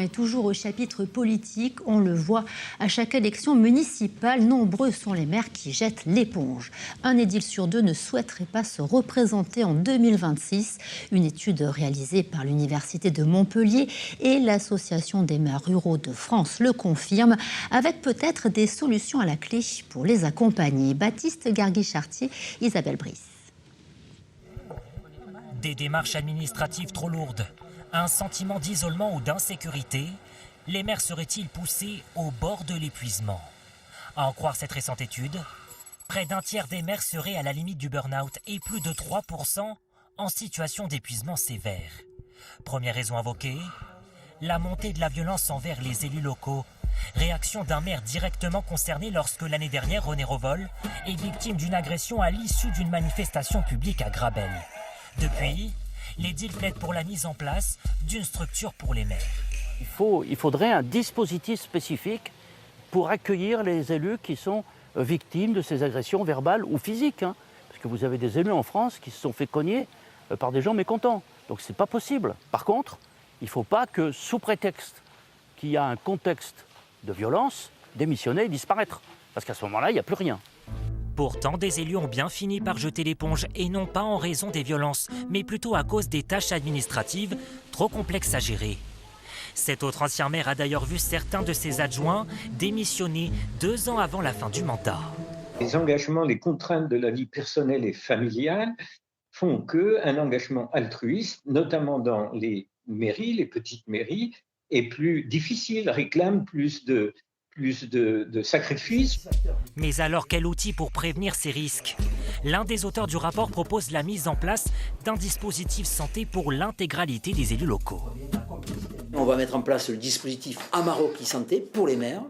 Et toujours au chapitre politique, on le voit à chaque élection municipale, nombreux sont les maires qui jettent l'éponge. Un édile sur deux ne souhaiterait pas se représenter en 2026. Une étude réalisée par l'Université de Montpellier et l'Association des maires ruraux de France le confirme, avec peut-être des solutions à la clé pour les accompagner. Baptiste Garguy-Chartier, Isabelle Brice. Des démarches administratives trop lourdes, un sentiment d'isolement ou d'insécurité, les maires seraient-ils poussés au bord de l'épuisement? À en croire cette récente étude, près d'un tiers des maires seraient à la limite du burn-out et plus de 3% en situation d'épuisement sévère. Première raison invoquée, la montée de la violence envers les élus locaux. Réaction d'un maire directement concerné lorsque l'année dernière, René Revol est victime d'une agression à l'issue d'une manifestation publique à Grabel. Depuis, l'édile plaide pour la mise en place d'une structure pour les maires. Il faudrait un dispositif spécifique pour accueillir les élus qui sont victimes de ces agressions verbales ou physiques. Parce que vous avez des élus en France qui se sont fait cogner par des gens mécontents. Donc c'est pas possible. Par contre, il ne faut pas que, sous prétexte qu'il y a un contexte de violence, démissionner et disparaître. Parce qu'à ce moment-là, il n'y a plus rien. Pourtant, des élus ont bien fini par jeter l'éponge, et non pas en raison des violences, mais plutôt à cause des tâches administratives trop complexes à gérer. Cet autre ancien maire a d'ailleurs vu certains de ses adjoints démissionner 2 ans avant la fin du mandat. Les engagements, les contraintes de la vie personnelle et familiale font qu'un engagement altruiste, notamment dans les mairies, les petites mairies, est plus difficile, réclame plus de sacrifices. Mais alors, quel outil pour prévenir ces risques? L'un des auteurs du rapport propose la mise en place d'un dispositif santé pour l'intégralité des élus locaux. On va mettre en place le dispositif Amaroki Santé pour les maires,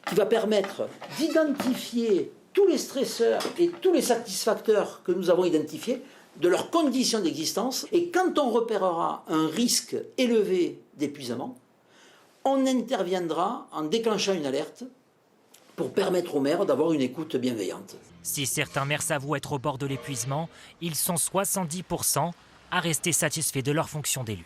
qui va permettre d'identifier tous les stresseurs et tous les satisfacteurs que nous avons identifiés, de leurs conditions d'existence. Et quand on repérera un risque élevé d'épuisement, on interviendra en déclenchant une alerte pour permettre aux maires d'avoir une écoute bienveillante. Si certains maires s'avouent être au bord de l'épuisement, ils sont 70% à rester satisfaits de leur fonction d'élu.